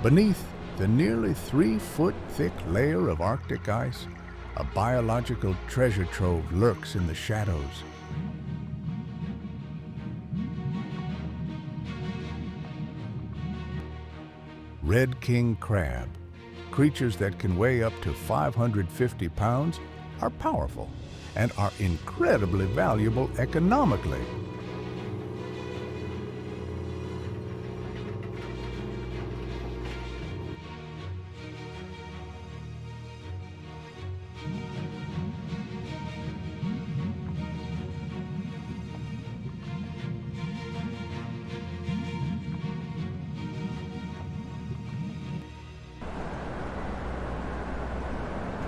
Beneath the nearly 3-foot thick layer of Arctic ice, a biological treasure trove lurks in the shadows. Red king crab, creatures that can weigh up to 550 pounds, are powerful and are incredibly valuable economically.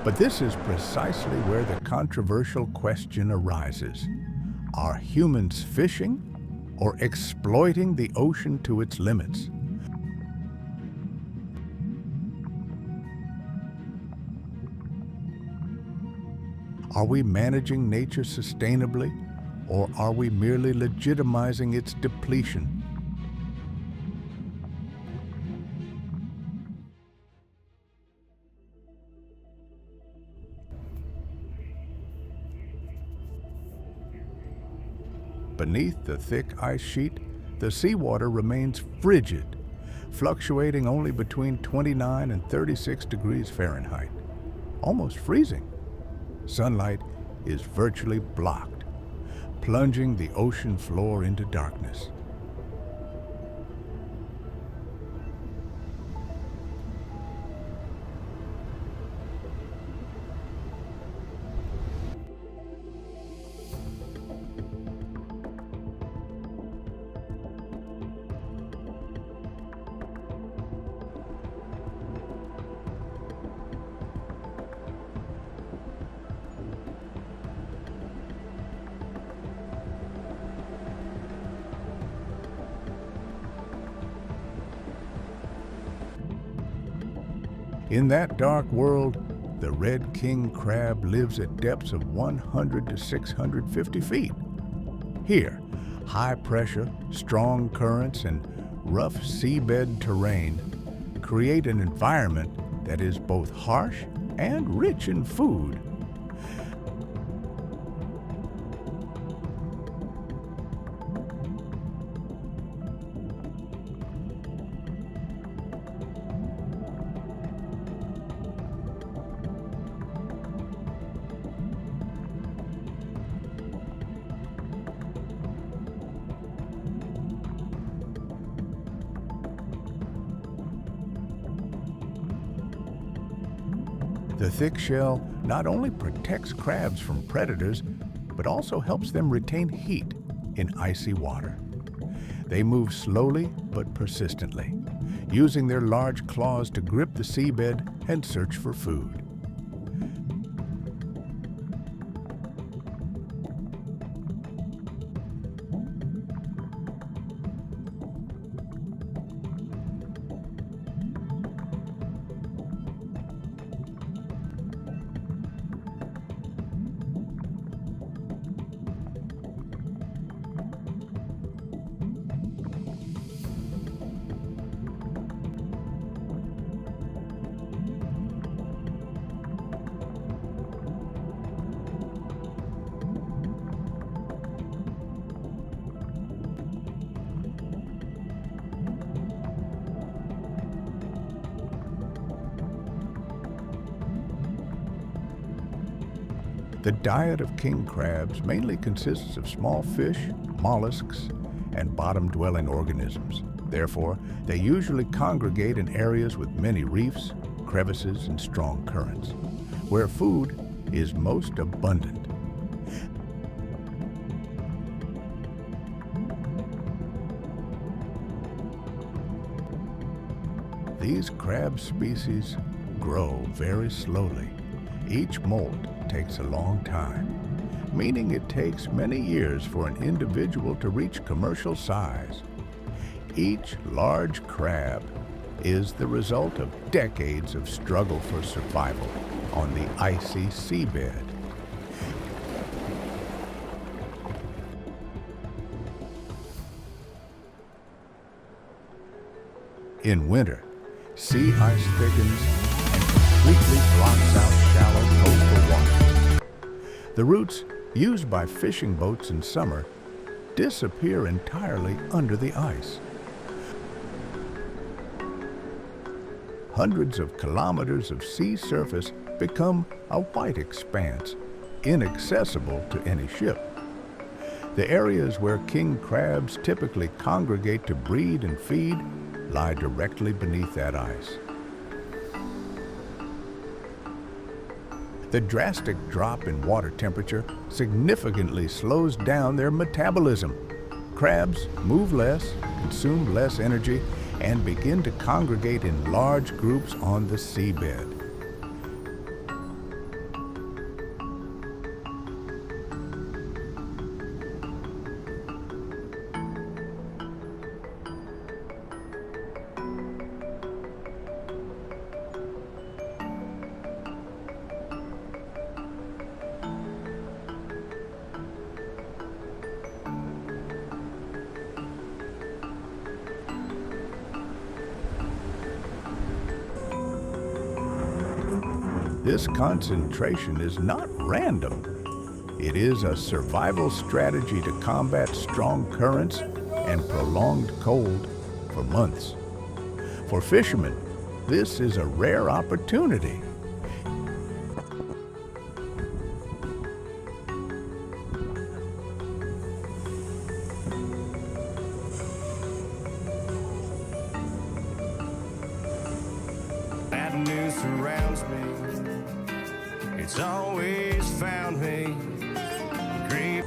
But this is precisely where the controversial question arises. Are humans fishing or exploiting the ocean to its limits? Are we managing nature sustainably, or are we merely legitimizing its depletion? Beneath the thick ice sheet, the seawater remains frigid, fluctuating only between 29 and 36 degrees Fahrenheit, almost freezing. Sunlight is virtually blocked, plunging the ocean floor into darkness. In that dark world, the red king crab lives at depths of 100 to 650 feet. Here, high pressure, strong currents, and rough seabed terrain create an environment that is both harsh and rich in food. The thick shell not only protects crabs from predators, but also helps them retain heat in icy water. They move slowly but persistently, using their large claws to grip the seabed and search for food. The diet of king crabs mainly consists of small fish, mollusks, and bottom-dwelling organisms. Therefore, they usually congregate in areas with many reefs, crevices, and strong currents, where food is most abundant. These crab species grow very slowly. Each molt takes a long time, meaning it takes many years for an individual to reach commercial size. Each large crab is the result of decades of struggle for survival on the icy seabed. In winter, sea ice thickens and completely blocks out shallow coastal waters. The routes used by fishing boats in summer disappear entirely under the ice. Hundreds of kilometers of sea surface become a white expanse, inaccessible to any ship. The areas where king crabs typically congregate to breed and feed lie directly beneath that ice. The drastic drop in water temperature significantly slows down their metabolism. Crabs move less, consume less energy, and begin to congregate in large groups on the seabed. This concentration is not random. It is a survival strategy to combat strong currents and prolonged cold for months. For fishermen, this is a rare opportunity. Bad news surrounds me. It's always found me. Creep.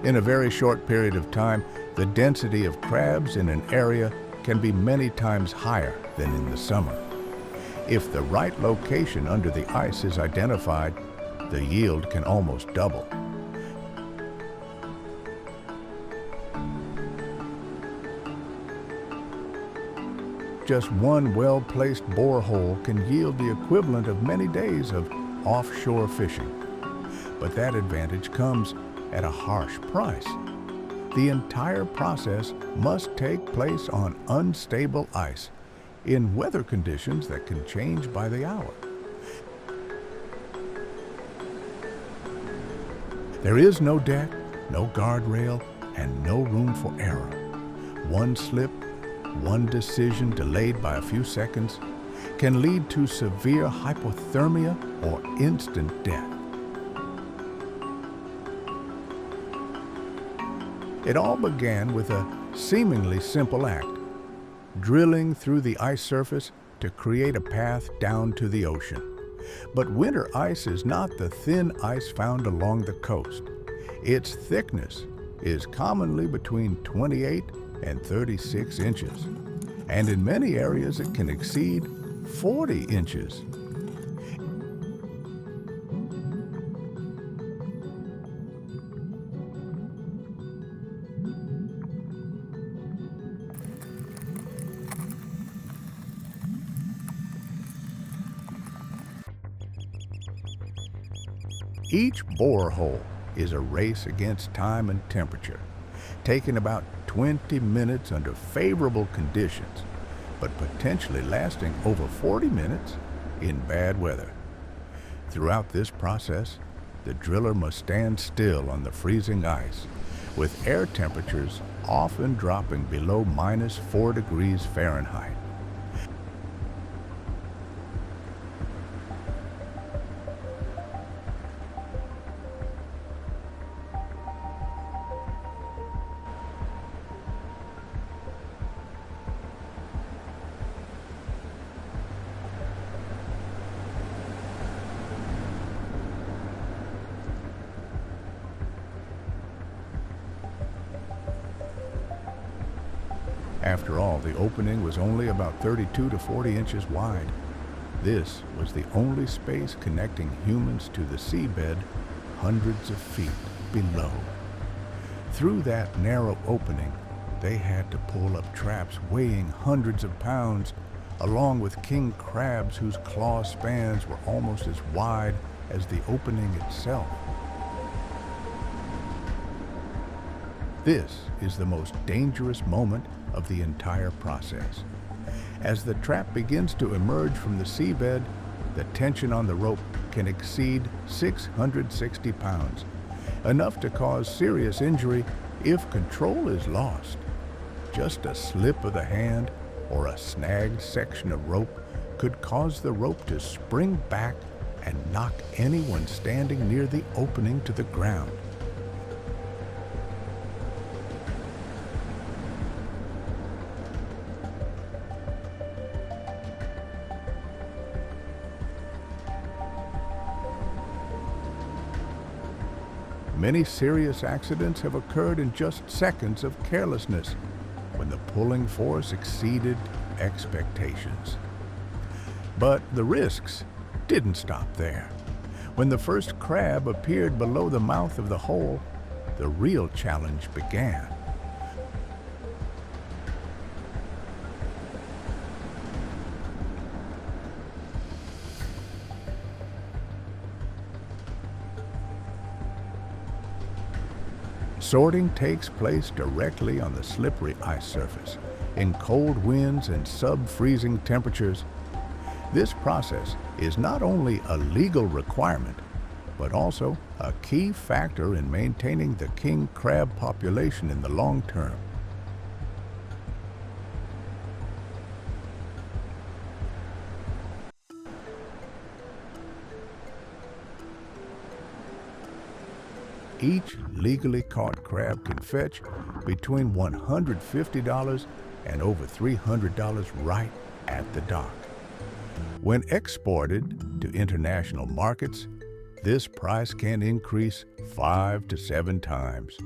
In a very short period of time, the density of crabs in an area can be many times higher than in the summer. If the right location under the ice is identified, the yield can almost double. Just one well-placed borehole can yield the equivalent of many days of offshore fishing. But that advantage comes at a harsh price. The entire process must take place on unstable ice, in weather conditions that can change by the hour. There is no deck, no guardrail, and no room for error. One slip, one decision delayed by a few seconds can lead to severe hypothermia or instant death. It all began with a seemingly simple act, drilling through the ice surface to create a path down to the ocean. But winter ice is not the thin ice found along the coast. Its thickness is commonly between 28 and 36 inches, and in many areas it can exceed 40 inches. Each borehole is a race against time and temperature, taking about 20 minutes under favorable conditions, but potentially lasting over 40 minutes in bad weather. Throughout this process, the driller must stand still on the freezing ice, with air temperatures often dropping below -4 degrees Fahrenheit. After all, the opening was only about 32 to 40 inches wide. This was the only space connecting humans to the seabed hundreds of feet below. Through that narrow opening, they had to pull up traps weighing hundreds of pounds, along with king crabs whose claw spans were almost as wide as the opening itself. This is the most dangerous moment of the entire process. As the trap begins to emerge from the seabed, the tension on the rope can exceed 660 pounds, enough to cause serious injury if control is lost. Just a slip of the hand or a snagged section of rope could cause the rope to spring back and knock anyone standing near the opening to the ground. Many serious accidents have occurred in just seconds of carelessness when the pulling force exceeded expectations. But the risks didn't stop there. When the first crab appeared below the mouth of the hole, the real challenge began. Sorting takes place directly on the slippery ice surface, in cold winds and sub-freezing temperatures. This process is not only a legal requirement, but also a key factor in maintaining the king crab population in the long term. Each legally caught crab can fetch between $150 and over $300 right at the dock. When exported to international markets, this price can increase 5 to 7 times.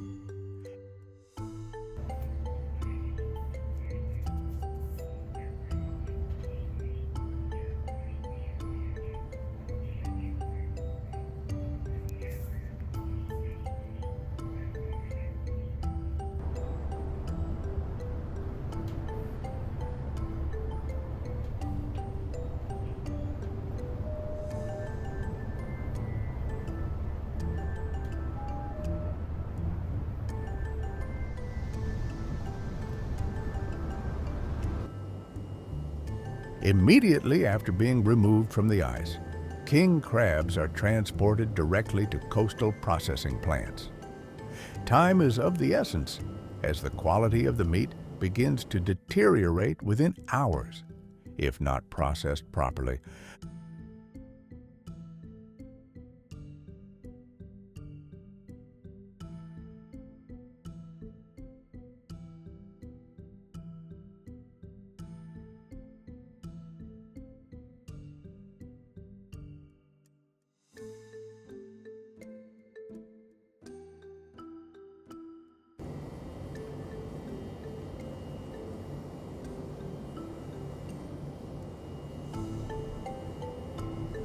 Immediately after being removed from the ice, king crabs are transported directly to coastal processing plants. Time is of the essence, as the quality of the meat begins to deteriorate within hours, if not processed properly.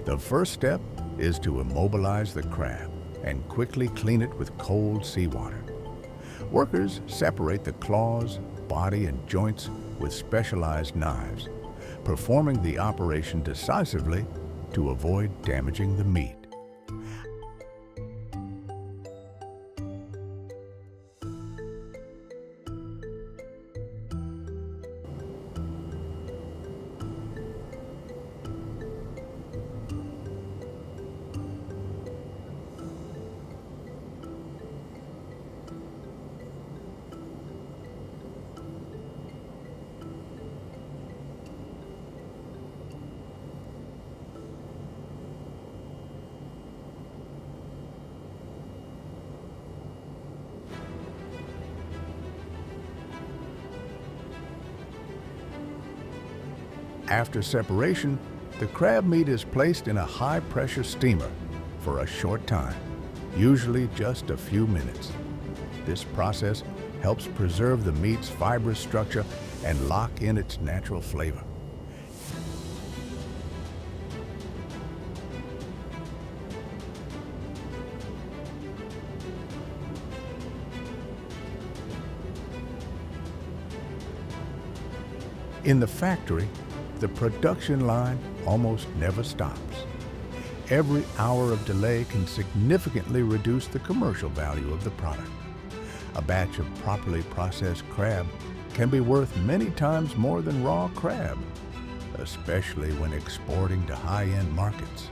The first step is to immobilize the crab and quickly clean it with cold seawater. Workers separate the claws, body, and joints with specialized knives, performing the operation decisively to avoid damaging the meat. After separation, the crab meat is placed in a high-pressure steamer for a short time, usually just a few minutes. This process helps preserve the meat's fibrous structure and lock in its natural flavor. In the factory, the production line almost never stops. Every hour of delay can significantly reduce the commercial value of the product. A batch of properly processed crab can be worth many times more than raw crab, especially when exporting to high-end markets.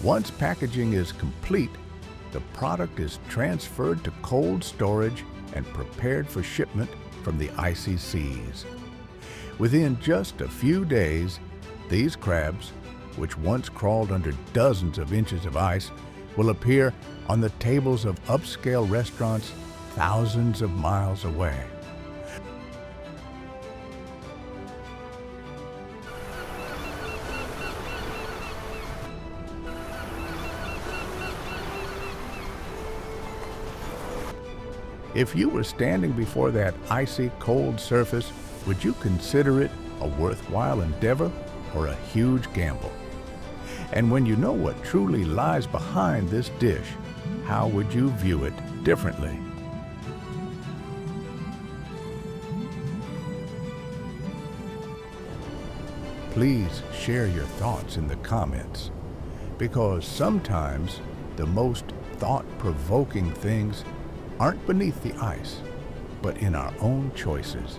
Once packaging is complete, the product is transferred to cold storage and prepared for shipment from the icy seas. Within just a few days, these crabs, which once crawled under dozens of inches of ice, will appear on the tables of upscale restaurants thousands of miles away. If you were standing before that icy cold surface, would you consider it a worthwhile endeavor or a huge gamble? And when you know what truly lies behind this dish, how would you view it differently? Please share your thoughts in the comments, because sometimes the most thought-provoking things aren't beneath the ice, but in our own choices.